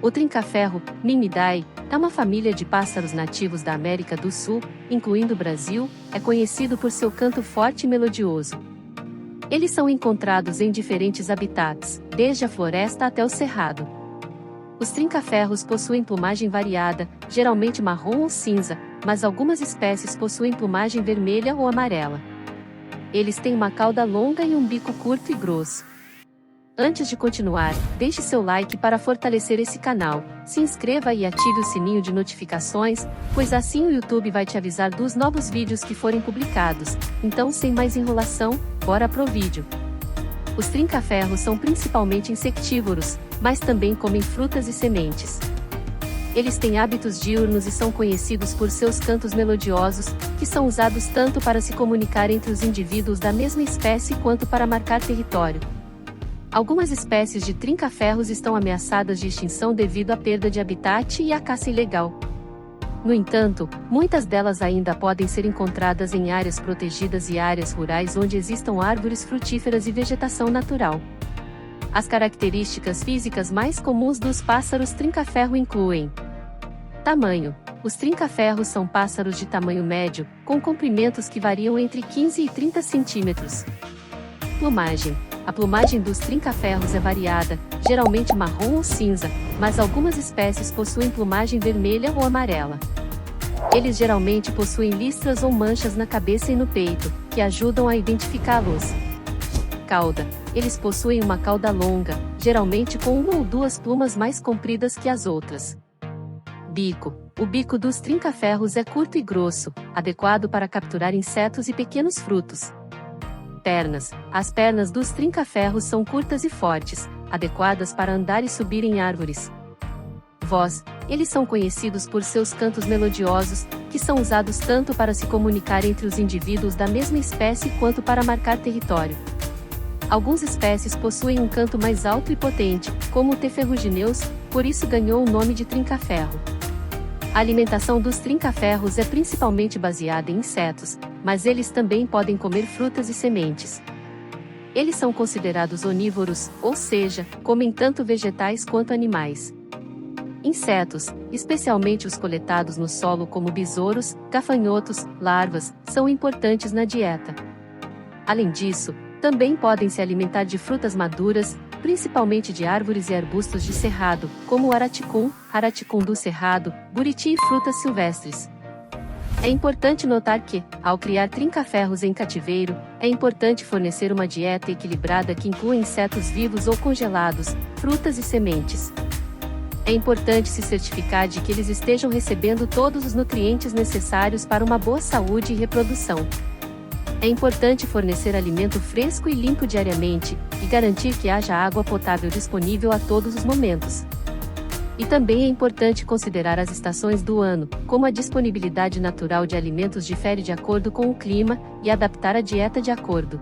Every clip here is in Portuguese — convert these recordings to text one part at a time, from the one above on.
O trinca-ferro, Mimidae, é uma família de pássaros nativos da América do Sul, incluindo o Brasil, é conhecido por seu canto forte e melodioso. Eles são encontrados em diferentes habitats, desde a floresta até o cerrado. Os trinca-ferros possuem plumagem variada, geralmente marrom ou cinza, mas algumas espécies possuem plumagem vermelha ou amarela. Eles têm uma cauda longa e um bico curto e grosso. Antes de continuar, deixe seu like para fortalecer esse canal, se inscreva e ative o sininho de notificações, pois assim o YouTube vai te avisar dos novos vídeos que forem publicados. Então, sem mais enrolação, bora pro vídeo. Os trinca-ferros são principalmente insectívoros, mas também comem frutas e sementes. Eles têm hábitos diurnos e são conhecidos por seus cantos melodiosos, que são usados tanto para se comunicar entre os indivíduos da mesma espécie quanto para marcar território. Algumas espécies de trinca-ferros estão ameaçadas de extinção devido à perda de habitat e à caça ilegal. No entanto, muitas delas ainda podem ser encontradas em áreas protegidas e áreas rurais onde existam árvores frutíferas e vegetação natural. As características físicas mais comuns dos pássaros trinca-ferro incluem: tamanho. Os trinca-ferros são pássaros de tamanho médio, com comprimentos que variam entre 15 e 30 centímetros. Plumagem. A plumagem dos trinca-ferros é variada, geralmente marrom ou cinza, mas algumas espécies possuem plumagem vermelha ou amarela. Eles geralmente possuem listras ou manchas na cabeça e no peito, que ajudam a identificá-los. Cauda. Eles possuem uma cauda longa, geralmente com uma ou duas plumas mais compridas que as outras. Bico. O bico dos trinca-ferros é curto e grosso, adequado para capturar insetos e pequenos frutos. Pernas. As pernas dos trinca-ferros são curtas e fortes, adequadas para andar e subir em árvores. Voz. Eles são conhecidos por seus cantos melodiosos, que são usados tanto para se comunicar entre os indivíduos da mesma espécie quanto para marcar território. Algumas espécies possuem um canto mais alto e potente, como o T. ferrugineus, por isso ganhou o nome de trinca-ferro. A alimentação dos trinca-ferros é principalmente baseada em insetos, mas eles também podem comer frutas e sementes. Eles são considerados onívoros, ou seja, comem tanto vegetais quanto animais. Insetos, especialmente os coletados no solo como besouros, gafanhotos, larvas, são importantes na dieta. Além disso, também podem se alimentar de frutas maduras, principalmente de árvores e arbustos de cerrado, como o araticum do cerrado, buriti e frutas silvestres. É importante notar que, ao criar trinca-ferros em cativeiro, é importante fornecer uma dieta equilibrada que inclua insetos vivos ou congelados, frutas e sementes. É importante se certificar de que eles estejam recebendo todos os nutrientes necessários para uma boa saúde e reprodução. É importante fornecer alimento fresco e limpo diariamente, e garantir que haja água potável disponível a todos os momentos. E também é importante considerar as estações do ano, como a disponibilidade natural de alimentos difere de acordo com o clima, e adaptar a dieta de acordo.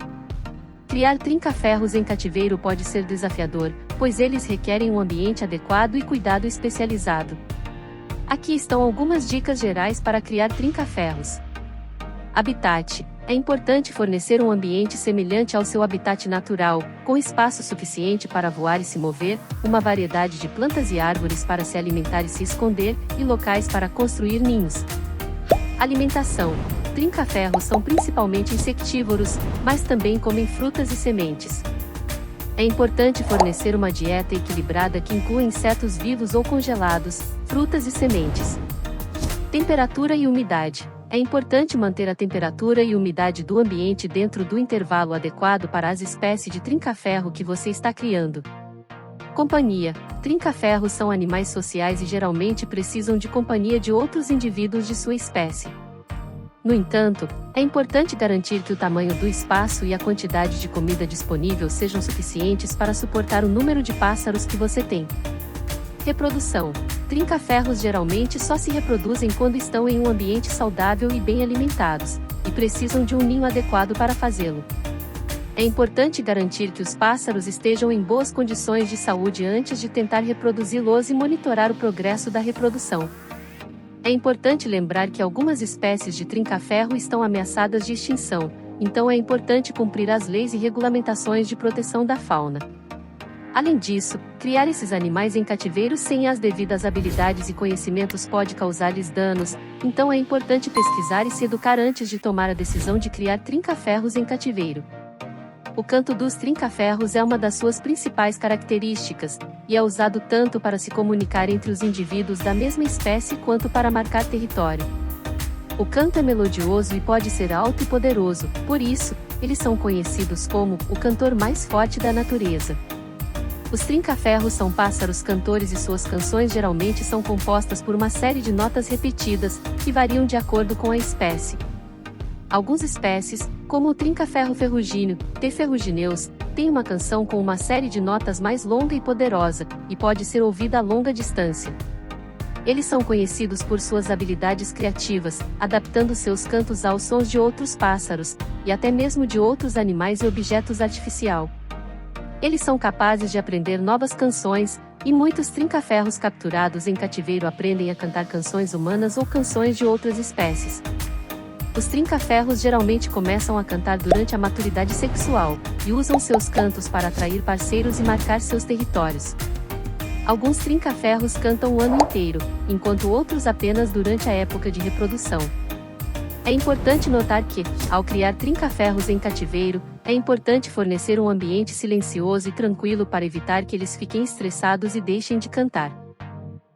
Criar trinca-ferros em cativeiro pode ser desafiador, pois eles requerem um ambiente adequado e cuidado especializado. Aqui estão algumas dicas gerais para criar trinca-ferros. Habitat. É importante fornecer um ambiente semelhante ao seu habitat natural, com espaço suficiente para voar e se mover, uma variedade de plantas e árvores para se alimentar e se esconder, e locais para construir ninhos. Alimentação. Trinca-ferros são principalmente insectívoros, mas também comem frutas e sementes. É importante fornecer uma dieta equilibrada que inclua insetos vivos ou congelados, frutas e sementes. Temperatura e umidade. É importante manter a temperatura e umidade do ambiente dentro do intervalo adequado para as espécies de trinca-ferro que você está criando. Companhia. Trinca-ferros são animais sociais e geralmente precisam de companhia de outros indivíduos de sua espécie. No entanto, é importante garantir que o tamanho do espaço e a quantidade de comida disponível sejam suficientes para suportar o número de pássaros que você tem. Reprodução. Trinca-ferros geralmente só se reproduzem quando estão em um ambiente saudável e bem alimentados, e precisam de um ninho adequado para fazê-lo. É importante garantir que os pássaros estejam em boas condições de saúde antes de tentar reproduzi-los e monitorar o progresso da reprodução. É importante lembrar que algumas espécies de trinca-ferro estão ameaçadas de extinção, então é importante cumprir as leis e regulamentações de proteção da fauna. Além disso, criar esses animais em cativeiro sem as devidas habilidades e conhecimentos pode causar-lhes danos, então é importante pesquisar e se educar antes de tomar a decisão de criar trinca-ferros em cativeiro. O canto dos trinca-ferros é uma das suas principais características, e é usado tanto para se comunicar entre os indivíduos da mesma espécie quanto para marcar território. O canto é melodioso e pode ser alto e poderoso, por isso, eles são conhecidos como o cantor mais forte da natureza. Os trinca-ferros são pássaros cantores e suas canções geralmente são compostas por uma série de notas repetidas, que variam de acordo com a espécie. Algumas espécies, como o trinca-ferro ferrugíneo, T. ferrugineus, têm uma canção com uma série de notas mais longa e poderosa, e pode ser ouvida a longa distância. Eles são conhecidos por suas habilidades criativas, adaptando seus cantos aos sons de outros pássaros, e até mesmo de outros animais e objetos artificiais. Eles são capazes de aprender novas canções, e muitos trinca-ferros capturados em cativeiro aprendem a cantar canções humanas ou canções de outras espécies. Os trinca-ferros geralmente começam a cantar durante a maturidade sexual, e usam seus cantos para atrair parceiros e marcar seus territórios. Alguns trinca-ferros cantam o ano inteiro, enquanto outros apenas durante a época de reprodução. É importante notar que, ao criar trinca-ferros em cativeiro, é importante fornecer um ambiente silencioso e tranquilo para evitar que eles fiquem estressados e deixem de cantar.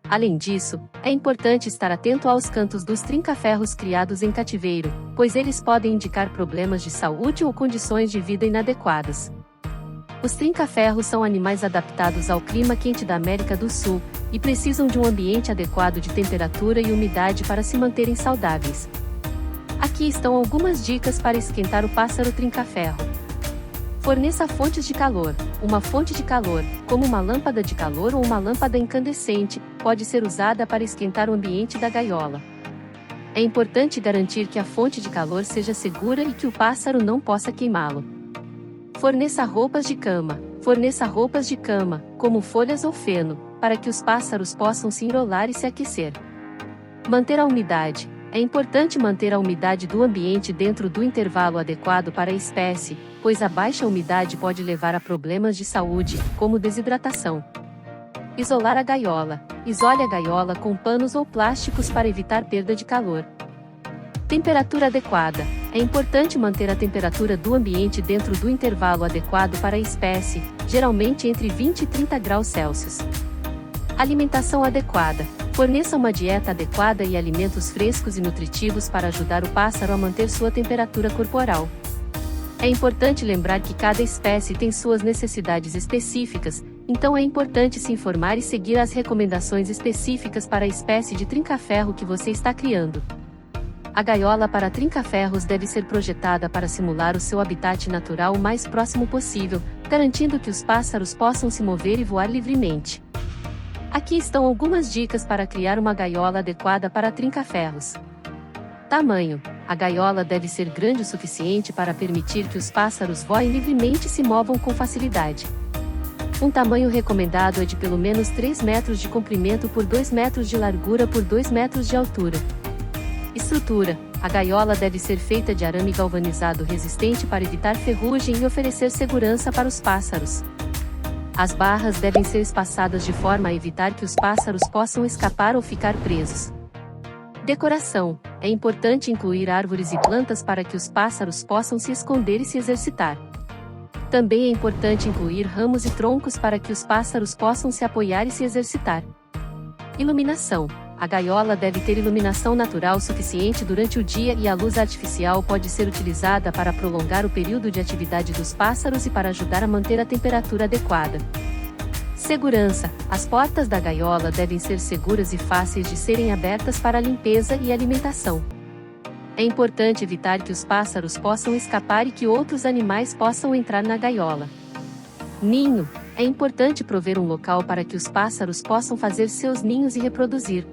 Além disso, é importante estar atento aos cantos dos trinca-ferros criados em cativeiro, pois eles podem indicar problemas de saúde ou condições de vida inadequadas. Os trinca-ferros são animais adaptados ao clima quente da América do Sul, e precisam de um ambiente adequado de temperatura e umidade para se manterem saudáveis. Aqui estão algumas dicas para esquentar o pássaro trinca-ferro. Forneça fontes de calor. Uma fonte de calor, como uma lâmpada de calor ou uma lâmpada incandescente, pode ser usada para esquentar o ambiente da gaiola. É importante garantir que a fonte de calor seja segura e que o pássaro não possa queimá-lo. Forneça roupas de cama. Forneça roupas de cama, como folhas ou feno, para que os pássaros possam se enrolar e se aquecer. Manter a umidade. É importante manter a umidade do ambiente dentro do intervalo adequado para a espécie, pois a baixa umidade pode levar a problemas de saúde, como desidratação. Isolar a gaiola. Isole a gaiola com panos ou plásticos para evitar perda de calor. Temperatura adequada. É importante manter a temperatura do ambiente dentro do intervalo adequado para a espécie, geralmente entre 20 e 30 graus Celsius. Alimentação adequada. Forneça uma dieta adequada e alimentos frescos e nutritivos para ajudar o pássaro a manter sua temperatura corporal. É importante lembrar que cada espécie tem suas necessidades específicas, então é importante se informar e seguir as recomendações específicas para a espécie de trinca-ferro que você está criando. A gaiola para trinca-ferros deve ser projetada para simular o seu habitat natural o mais próximo possível, garantindo que os pássaros possam se mover e voar livremente. Aqui estão algumas dicas para criar uma gaiola adequada para trinca-ferros. Tamanho. A gaiola deve ser grande o suficiente para permitir que os pássaros voem livremente e se movam com facilidade. Um tamanho recomendado é de pelo menos 3 metros de comprimento por 2 metros de largura por 2 metros de altura. Estrutura. A gaiola deve ser feita de arame galvanizado resistente para evitar ferrugem e oferecer segurança para os pássaros. As barras devem ser espaçadas de forma a evitar que os pássaros possam escapar ou ficar presos. Decoração. É importante incluir árvores e plantas para que os pássaros possam se esconder e se exercitar. Também é importante incluir ramos e troncos para que os pássaros possam se apoiar e se exercitar. Iluminação. A gaiola deve ter iluminação natural suficiente durante o dia e a luz artificial pode ser utilizada para prolongar o período de atividade dos pássaros e para ajudar a manter a temperatura adequada. Segurança. As portas da gaiola devem ser seguras e fáceis de serem abertas para a limpeza e alimentação. É importante evitar que os pássaros possam escapar e que outros animais possam entrar na gaiola. Ninho. É importante prover um local para que os pássaros possam fazer seus ninhos e reproduzir.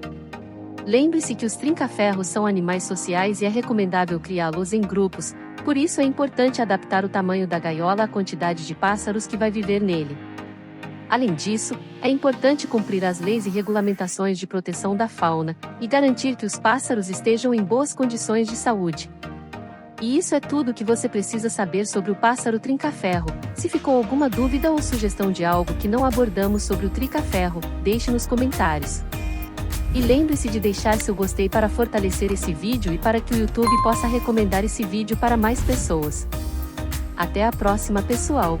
Lembre-se que os trinca-ferros são animais sociais e é recomendável criá-los em grupos, por isso é importante adaptar o tamanho da gaiola à quantidade de pássaros que vai viver nele. Além disso, é importante cumprir as leis e regulamentações de proteção da fauna, e garantir que os pássaros estejam em boas condições de saúde. E isso é tudo que você precisa saber sobre o pássaro trinca-ferro. Se ficou alguma dúvida ou sugestão de algo que não abordamos sobre o trinca-ferro, deixe nos comentários. E lembre-se de deixar seu gostei para fortalecer esse vídeo e para que o YouTube possa recomendar esse vídeo para mais pessoas. Até a próxima, pessoal!